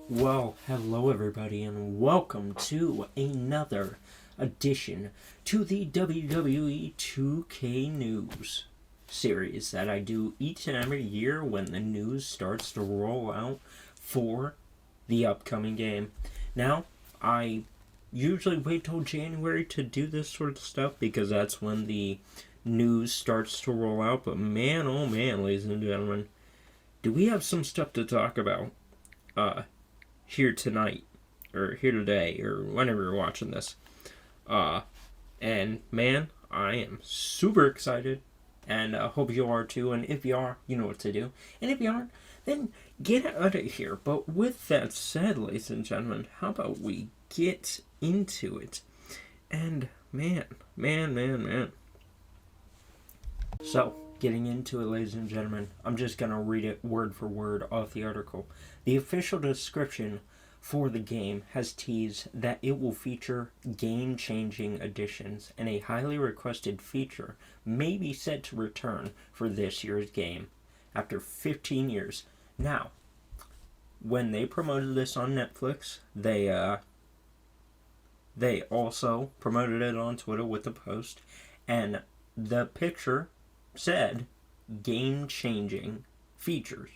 Well, hello everybody, and welcome to another edition to the WWE 2K News series that I do each and every year when the news starts to roll out for the upcoming game. Now, I usually wait till January to do this sort of stuff because that's when the news starts to roll out, but man, oh man, ladies and gentlemen, do we have some stuff to talk about here tonight, or here today, or whenever you're watching this. And man, I am super excited, and hope you are too. And if you are, you know what to do. And if you aren't, then get out of here. But with that said, ladies and gentlemen, how about we get into it? And man. So, getting into it, ladies and gentlemen, I'm just going to read it word for word off the article. The official description for the game has teased that it will feature game-changing additions, and a highly requested feature may be set to return for this year's game after 15 years. Now, when they promoted this on Netflix, they also promoted it on Twitter with a post, and the picture said game-changing features.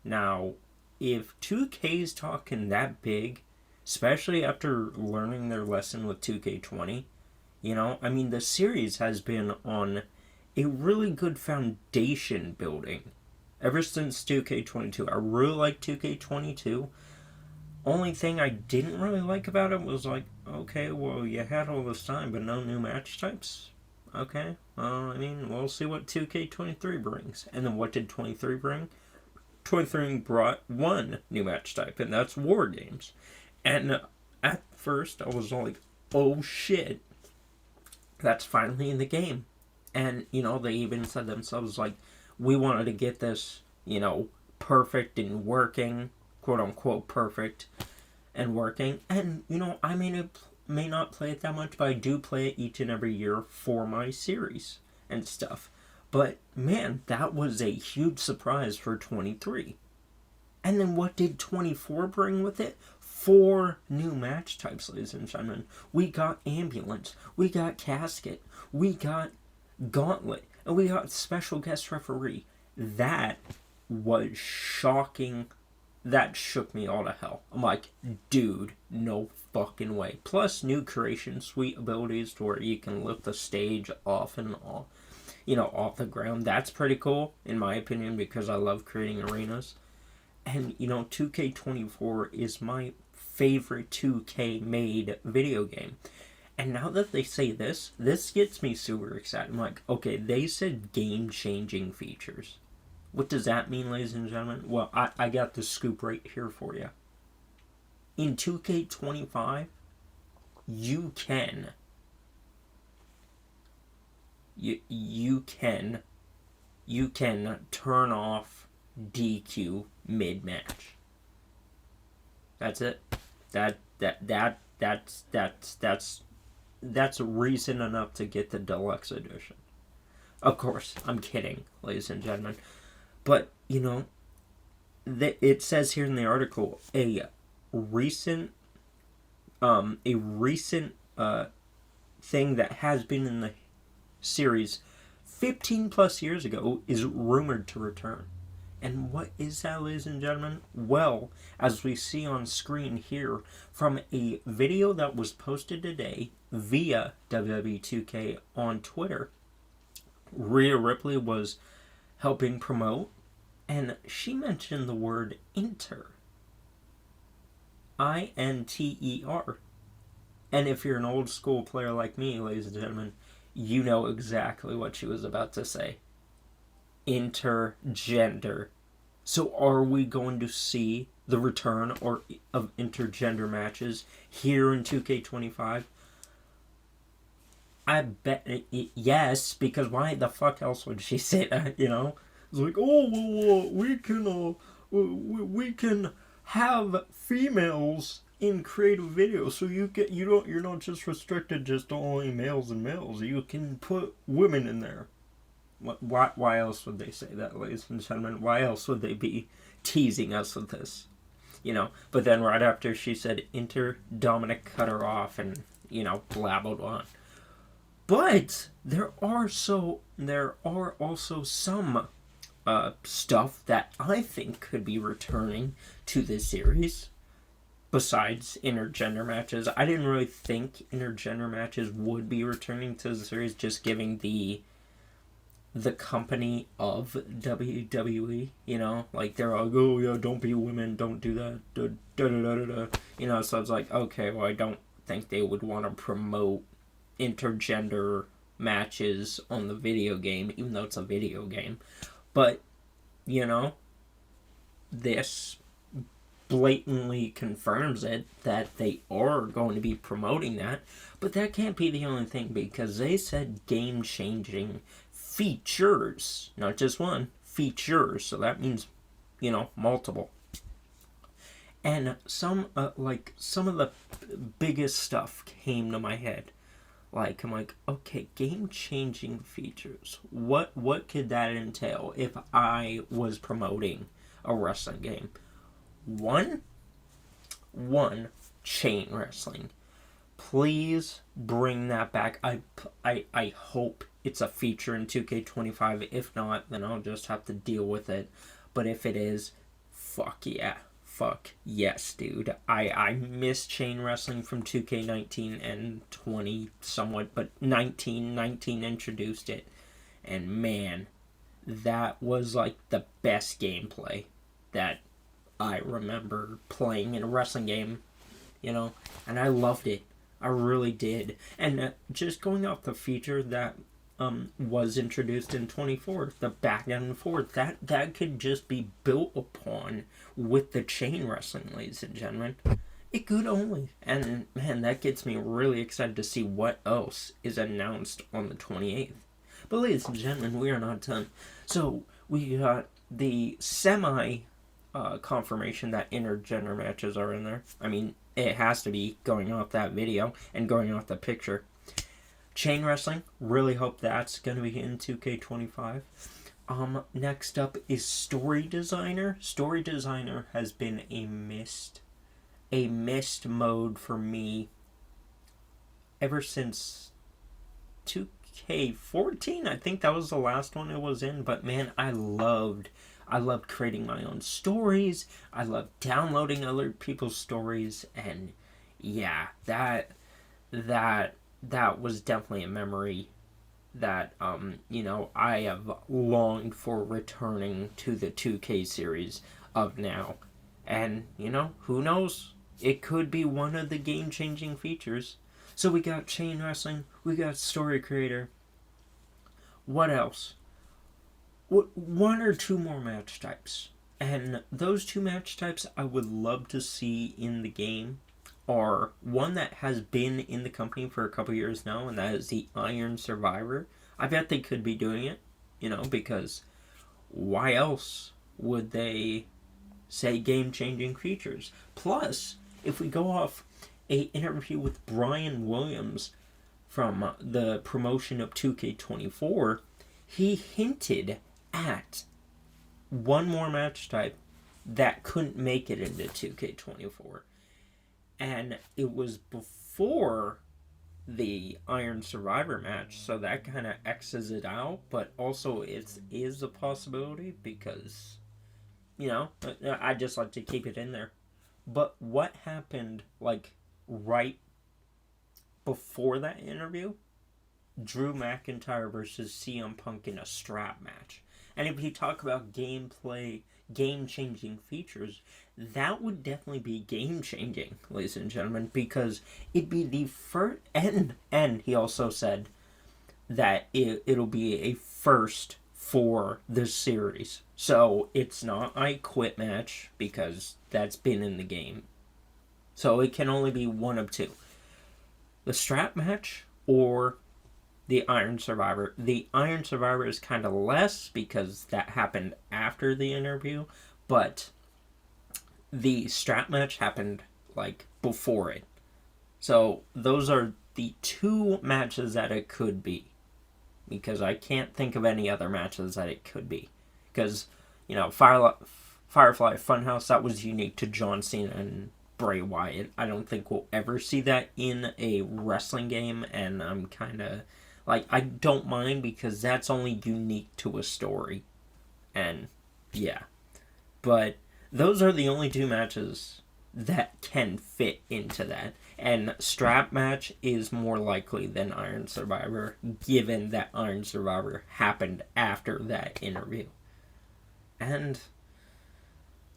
Now, if 2K's talking that big, especially after learning their lesson with 2K20, the series has been on a really good foundation building ever since 2K22. I really like 2K22. Only thing I didn't really like about it was like, okay, well, you had all this time, but no new match types? Okay, well, we'll see what 2K23 brings. And then what did 23 bring? 23 brought one new match type, and that's War Games. And at first, I was like, oh shit, that's finally in the game. And, they even said themselves, like, we wanted to get this, perfect and working, quote-unquote perfect and working. And, I may not play it that much, but I do play it each and every year for my series and stuff. But, man, that was a huge surprise for 23. And then what did 24 bring with it? 4 new match types, ladies and gentlemen. We got Ambulance, we got Casket, we got Gauntlet, and we got Special Guest Referee. That was shocking. That shook me all to hell. I'm like, dude, no fucking way. Plus, new Creation Suite abilities to where you can lift the stage off and on. Off the ground. That's pretty cool, in my opinion, because I love creating arenas. And, 2K24 is my favorite 2K made video game. And now that they say this gets me super excited. I'm like, okay, they said game-changing features. What does that mean, ladies and gentlemen? Well, I got the scoop right here for you. In 2K25, you can turn off DQ mid-match. That's it. That's reason enough to get the deluxe edition. Of course, I'm kidding, ladies and gentlemen. But, it says here in the article, a recent thing that has been in the series 15 plus years ago is rumored to return. And what is that, ladies and gentlemen? Well, as we see on screen here, from a video that was posted today via WWE2K on Twitter, Rhea Ripley was helping promote, and she mentioned the word inter. INTER. And if you're an old school player like me, ladies and gentlemen, you know exactly what she was about to say. Intergender. So are we going to see the return of intergender matches here in 2K25? I bet yes, because why the fuck else would she say that, It's like, oh, well, we can have females in creative videos, so you're not just restricted just to only males and males. You can put women in there. Why else would they say that, ladies and gentlemen? Why else would they be teasing us with this? But then right after she said enter, Dominic cut her off and, blabbled on. But there are also some stuff that I think could be returning to this series besides intergender matches. I didn't really think intergender matches would be returning to the series, just giving the company of WWE, like they're like, oh yeah, don't be women, don't do that, so it's like, okay, well, I don't think they would want to promote intergender matches on the video game, even though it's a video game. But, this blatantly confirms it, that they are going to be promoting that. But that can't be the only thing, because they said game-changing features, not just one, features. So that means, multiple. And some of the biggest stuff came to my head. Like, I'm like, okay, game-changing features. What could that entail if I was promoting a wrestling game? One, chain wrestling. Please bring that back. I hope it's a feature in 2K25. If not, then I'll just have to deal with it. But if it is, fuck yeah. Fuck yes, dude. I miss chain wrestling from 2K19 and 20 somewhat, but 19 introduced it. And man, that was like the best gameplay that I remember playing in a wrestling game, and I loved it. I really did. And just going off the feature that was introduced in 24, the back and forth, that could just be built upon with the chain wrestling, ladies and gentlemen. It could only. And man, that gets me really excited to see what else is announced on the 28th. But ladies and gentlemen, we are not done. So we got the semi confirmation that intergender matches are in there. I mean, it has to be, going off that video and going off the picture. Chain wrestling, really hope that's going to be in 2K25. Next up is Story Designer. Story Designer has been a missed mode for me ever since 2K14. I think that was the last one it was in, but man, I loved creating my own stories. I loved downloading other people's stories, and yeah, that was definitely a memory that, I have longed for returning to the 2K series of now. And, who knows? It could be one of the game-changing features. So we got chain wrestling, we got story creator. What else? One or two more match types. And those two match types I would love to see in the game are one that has been in the company for a couple years now, and that is the Iron Survivor. I bet they could be doing it, because why else would they say game-changing features? Plus, if we go off a interview with Brian Williams from the promotion of 2K24, he hinted at one more match type that couldn't make it into 2K24. And it was before the Iron Survivor match, so that kind of X's it out, but also it is a possibility because, I just like to keep it in there. But what happened, right before that interview? Drew McIntyre versus CM Punk in a strap match. And if you talk about gameplay, game-changing features, that would definitely be game-changing, ladies and gentlemen, because it'd be the first, and he also said that it'll be a first for this series. So it's not I Quit match, because that's been in the game. So it can only be one of two. The strap match or the Iron Survivor. The Iron Survivor is kind of less because that happened after the interview, but the strap match happened before it. So those are the two matches that it could be, because I can't think of any other matches that it could be. Because, Firefly Funhouse, that was unique to John Cena and Bray Wyatt. I don't think we'll ever see that in a wrestling game, and I'm kind of like, I don't mind because that's only unique to a story. And yeah, but those are the only two matches that can fit into that. And strap match is more likely than Iron Survivor, given that Iron Survivor happened after that interview. And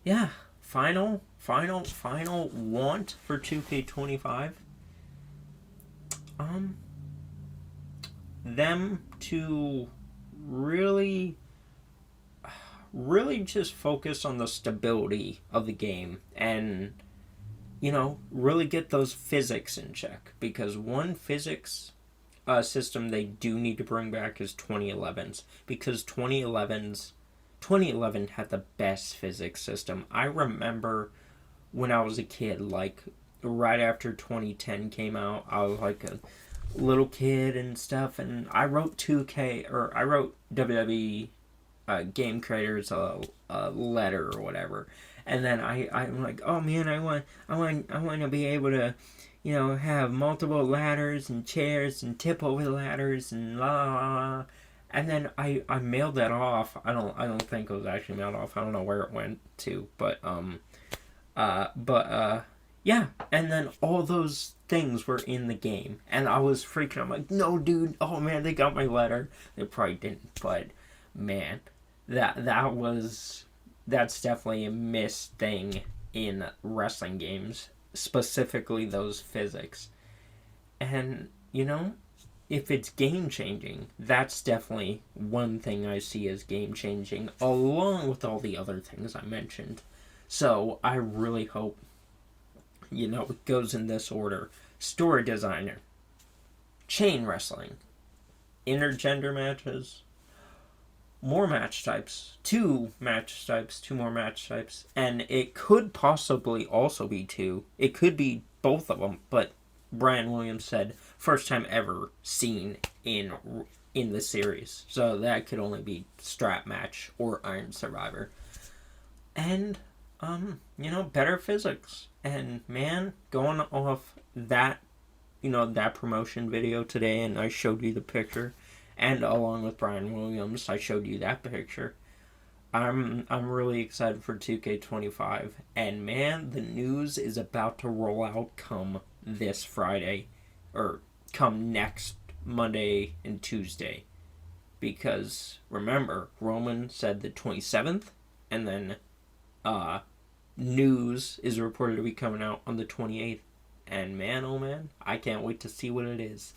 yeah, final want for 2K25. Them to really just focus on the stability of the game and, really get those physics in check. Because one physics system they do need to bring back is 2011's. Because 2011 had the best physics system. I remember when I was a kid, like, right after 2010 came out, I was like a little kid and stuff, and I wrote WWE game creators a letter or whatever, and then I'm like, oh man, I want to be able to, have multiple ladders and chairs and tip over the ladders and la la la. And then I mailed that off. I don't think it was actually mailed off. I don't know where it went to, but yeah. And then all those things were in the game, and I was freaking. I'm like, no, dude. Oh man, they got my letter. They probably didn't, but man, that's definitely a missed thing in wrestling games, specifically those physics. And if it's game changing, that's definitely one thing I see as game changing, along with all the other things I mentioned. So I really hope, it goes in this order: story designer, chain wrestling, intergender matches, more match types, two more match types, and it could possibly also be two. It could be both of them, but Brian Williams said first time ever seen in the series, so that could only be strap match or Iron Survivor. And better physics. And man, going off that that promotion video today, and I showed you the picture, and along with Brian Williams, I showed you that picture. I'm really excited for 2K25, and man, the news is about to roll out come this Friday, or come next Monday and Tuesday, because remember, Roman said the 27th, and then news is reported to be coming out on the 28th, and man, oh man, I can't wait to see what it is.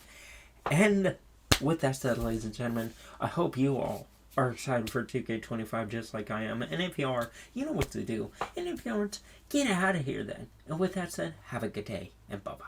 And with that said, ladies and gentlemen, I hope you all are excited for 2K25 just like I am, and if you are, you know what to do, and if you aren't, get out of here then. And with that said, have a good day, and bye-bye.